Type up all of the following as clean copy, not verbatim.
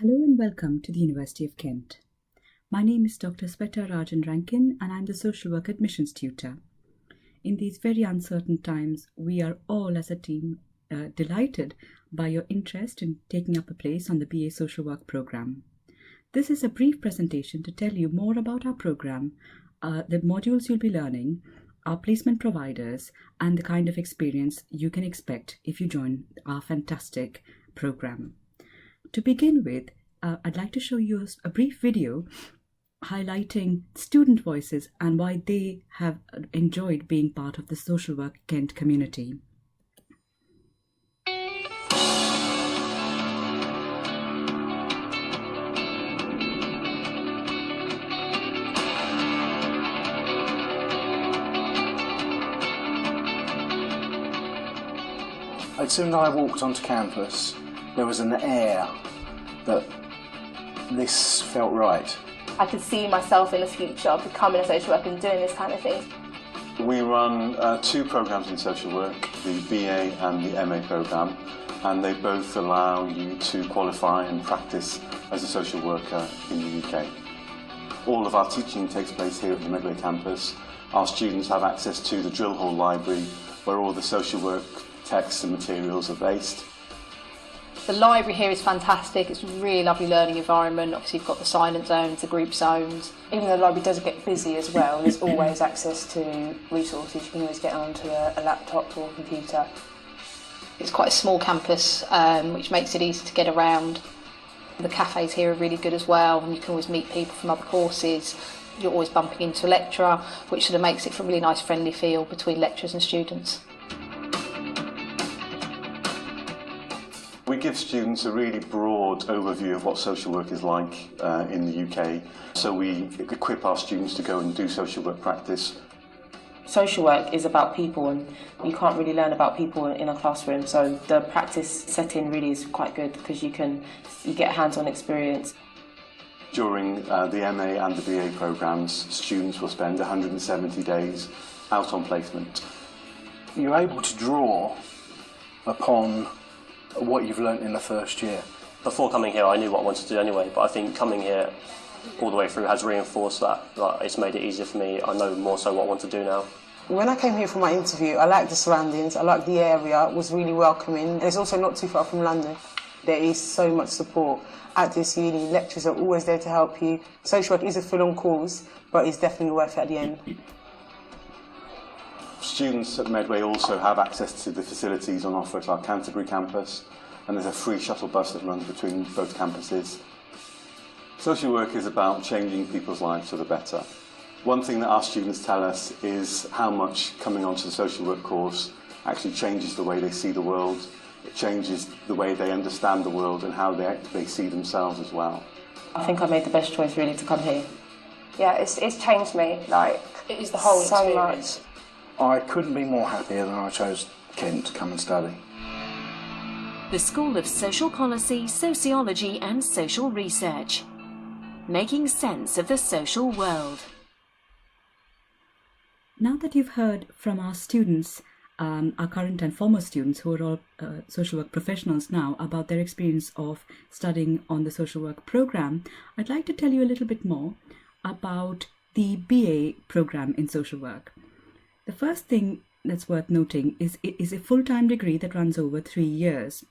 Hello and welcome to the University of Kent. My name is Dr. Sweta Rajan Rankin and I'm the social work admissions tutor. In these very uncertain times, we are all as a team delighted by your interest in taking up a place on the BA Social Work program. This is a brief presentation to tell you more about our program, the modules you'll be learning, our placement providers, and the kind of experience you can expect if you join our fantastic program. To begin with, I'd like to show you a brief video highlighting student voices and why they have enjoyed being part of the Social Work Kent community. As soon as I walked onto campus, there was an air that this felt right. I could see myself in the future becoming a social worker and doing this kind of thing. We run two programs in social work, the BA and the MA program, and they both allow you to qualify and practice as a social worker in the UK. All of our teaching takes place here at the Midland Campus. Our students have access to the drill hall library where all the social work texts and materials are based. The library here is fantastic. It's a really lovely learning environment. Obviously you've got the silent zones, the group zones. Even though the library does get busy as well, there's always access to resources. You can always get onto a laptop or a computer. It's quite a small campus, which makes it easy to get around. The cafes here are really good as well, and you can always meet people from other courses. You're always bumping into a lecturer, which sort of makes it for a really nice friendly feel between lecturers and students. We give students a really broad overview of what social work is like in the UK. So we equip our students to go and do social work practice. Social work is about people, and you can't really learn about people in a classroom, so the practice setting really is quite good because you get hands-on experience. During the MA and the BA programs, students will spend 170 days out on placement. You're able to draw upon what you've learnt in the first year. Before coming here I knew what I wanted to do anyway, but I think coming here all the way through has reinforced that. It's made it easier for me. I know more so what I want to do now. When I came here for my interview, I liked the surroundings, I liked the area, it was really welcoming. And it's also not too far from London. There is so much support at this uni. Lecturers are always there to help you. Social work is a full-on course, but it's definitely worth it at the end. Students at Medway also have access to the facilities on offer at our Canterbury campus, and there's a free shuttle bus that runs between both campuses. Social work is about changing people's lives for the better. One thing that our students tell us is how much coming onto the social work course actually changes the way they see the world. It changes the way they understand the world and how they see themselves as well. I think I made the best choice really to come here. Yeah, it's changed me, It is the whole so experience. much. I couldn't be more happier than I chose Kent to come and study. The School of Social Policy, Sociology and Social Research. Making sense of the social world. Now that you've heard from our students, our current and former students who are all social work professionals now, about their experience of studying on the social work program, I'd like to tell you a little bit more about the BA program in social work. The first thing that's worth noting is it is a full-time degree that runs over 3 years.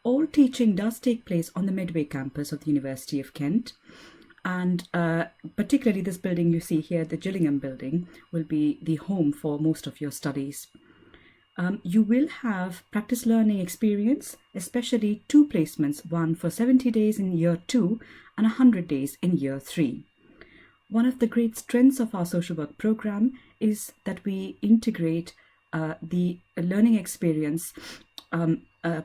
All teaching does take place on the Medway campus of the University of Kent, and particularly this building you see here, the Gillingham building, will be the home for most of your studies. You will have practice learning experience, especially 2 placements, one for 70 days in year 2 and 100 days in year 3. One of the great strengths of our social work program is that we integrate the learning experience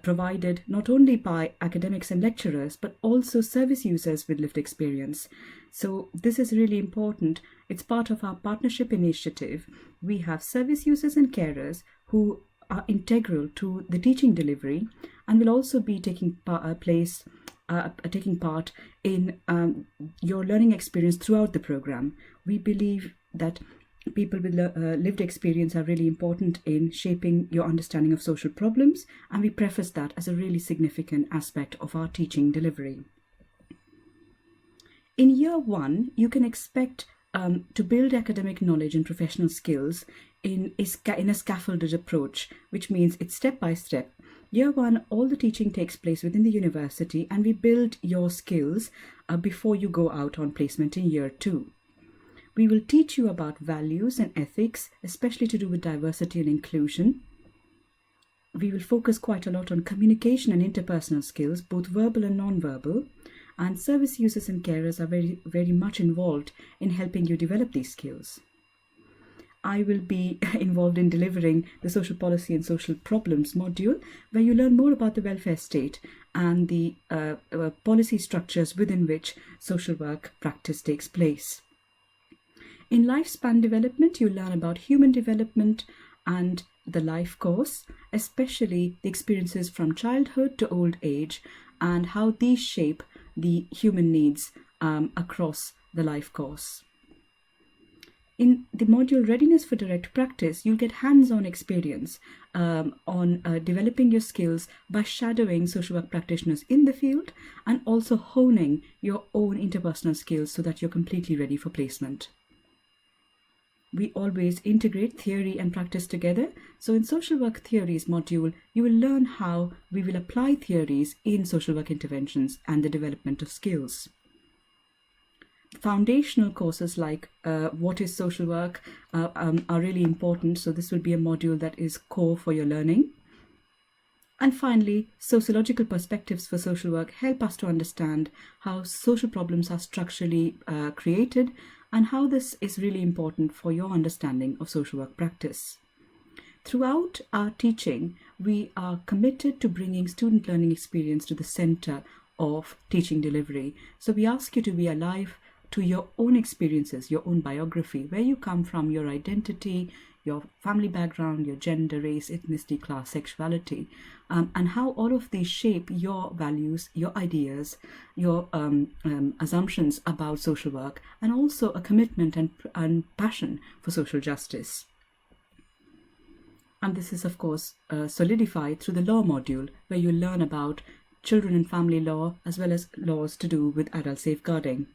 provided not only by academics and lecturers, but also service users with lived experience. So this is really important. It's part of our partnership initiative. We have service users and carers who are integral to the teaching delivery and will also be taking part in your learning experience throughout the program. We believe that people with lived experience are really important in shaping your understanding of social problems, and we preface that as a really significant aspect of our teaching delivery. In year one, you can expect to build academic knowledge and professional skills in a scaffolded approach, which means it's step by step. Year one, all the teaching takes place within the university, and we build your skills before you go out on placement in year two. We will teach you about values and ethics, especially to do with diversity and inclusion. We will focus quite a lot on communication and interpersonal skills, both verbal and non-verbal. And service users and carers are very, very much involved in helping you develop these skills. I will be involved in delivering the social policy and social problems module, where you learn more about the welfare state and the policy structures within which social work practice takes place. In lifespan development, you learn about human development and the life course, especially the experiences from childhood to old age and how these shape the human needs across the life course. In the module Readiness for Direct Practice, you'll get hands-on experience on developing your skills by shadowing social work practitioners in the field and also honing your own interpersonal skills so that you're completely ready for placement. We always integrate theory and practice together. So in Social Work Theories module, you will learn how we will apply theories in social work interventions and the development of skills. Foundational courses like what is social work are really important. So this will be a module that is core for your learning. And finally, sociological perspectives for social work help us to understand how social problems are structurally created and how this is really important for your understanding of social work practice. Throughout our teaching, we are committed to bringing student learning experience to the center of teaching delivery. So we ask you to be alive to your own experiences, your own biography, where you come from, your identity, your family background, your gender, race, ethnicity, class, sexuality, and how all of these shape your values, your ideas, your assumptions about social work, and also a commitment and passion for social justice. And this is, of course, solidified through the law module, where you learn about children and family law, as well as laws to do with adult safeguarding.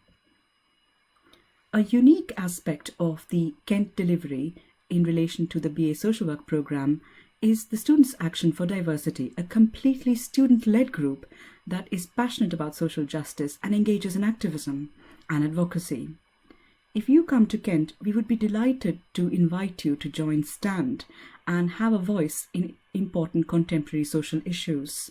A unique aspect of the Kent delivery in relation to the BA Social Work program is the Students' Action for Diversity, a completely student-led group that is passionate about social justice and engages in activism and advocacy. If you come to Kent, we would be delighted to invite you to join STAND and have a voice in important contemporary social issues.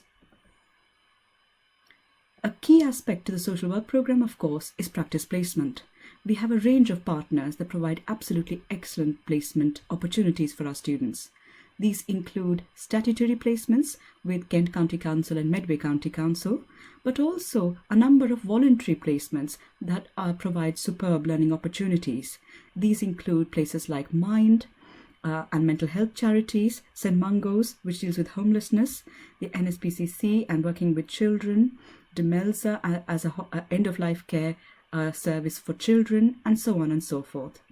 A key aspect to the social work program, of course, is practice placement. We have a range of partners that provide absolutely excellent placement opportunities for our students. These include statutory placements with Kent County Council and Medway County Council, but also a number of voluntary placements that provide superb learning opportunities. These include places like Mind and mental health charities, St. Mungo's, which deals with homelessness, the NSPCC and working with children, Demelza as an end-of-life care service for children, and so on and so forth.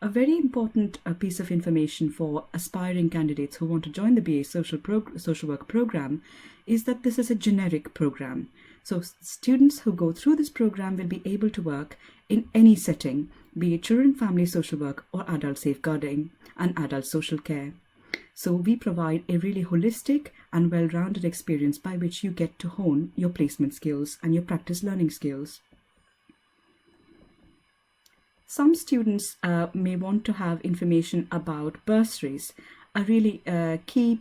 A very important piece of information for aspiring candidates who want to join the BA social work program is that this is a generic program. So students who go through this program will be able to work in any setting, be it children, family social work, or adult safeguarding and adult social care. So we provide a really holistic and well-rounded experience by which you get to hone your placement skills and your practice learning skills. Some students may want to have information about bursaries. A really key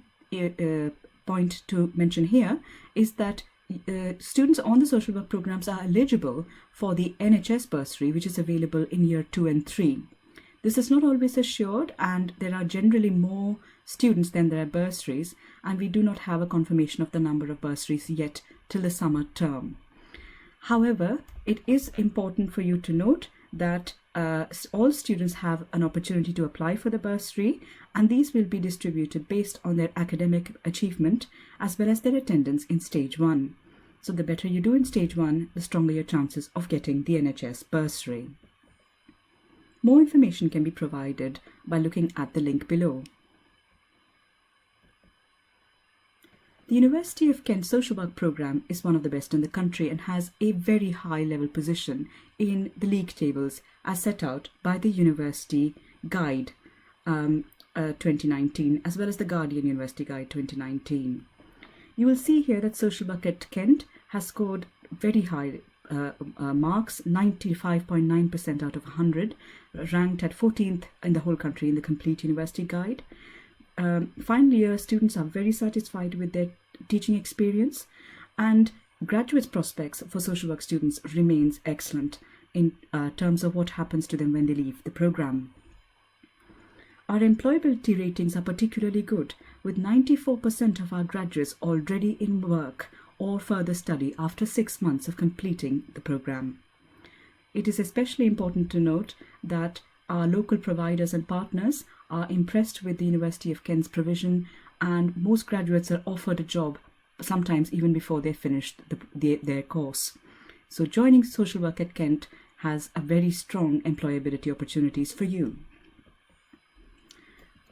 point to mention here is that students on the social work programs are eligible for the NHS bursary, which is available in year 2 and 3. This is not always assured, and there are generally more students than there are bursaries, and we do not have a confirmation of the number of bursaries yet till the summer term. However, it is important for you to note that all students have an opportunity to apply for the bursary, and these will be distributed based on their academic achievement as well as their attendance in stage 1. So the better you do in stage 1, the stronger your chances of getting the NHS bursary. More information can be provided by looking at the link below. The University of Kent social work programme is one of the best in the country and has a very high level position in the league tables as set out by the University Guide 2019 as well as the Guardian University Guide 2019. You will see here that social work at Kent has scored very high marks, 95.9% out of 100, ranked at 14th in the whole country in the Complete University Guide. Final year students are very satisfied with their teaching experience, and graduate prospects for social work students remains excellent in terms of what happens to them when they leave the program. Our employability ratings are particularly good, with 94% of our graduates already in work or further study after 6 months of completing the program. It is especially important to note that our local providers and partners are impressed with the University of Kent's provision, and most graduates are offered a job sometimes even before they finished their course. So joining social work at Kent has a very strong employability opportunities for you.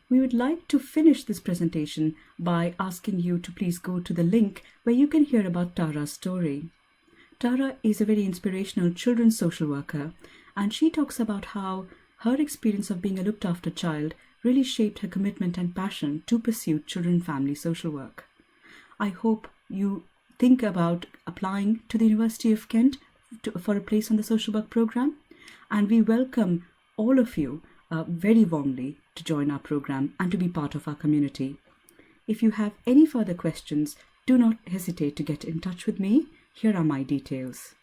We would like to finish this presentation by asking you to please go to the link where you can hear about Tara's story. Tara is a very inspirational children's social worker, and she talks about how her experience of being a looked after child really shaped her commitment and passion to pursue children and family social work. I hope you think about applying to the University of Kent for a place on the social work program, and we welcome all of you very warmly to join our program and to be part of our community. If you have any further questions, do not hesitate to get in touch with me. Here are my details.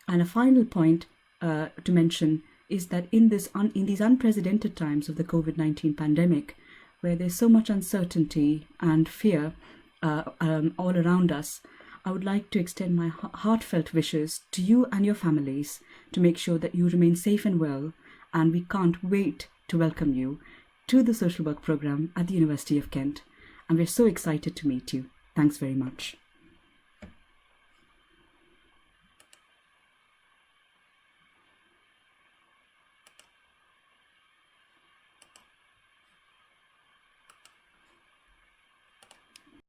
And a final point to mention is that in these unprecedented times of the COVID-19 pandemic, where there's so much uncertainty and fear all around us, I would like to extend my heartfelt wishes to you and your families to make sure that you remain safe and well, and we can't wait to welcome you to the social work program at the University of Kent. And we're so excited to meet you. Thanks very much.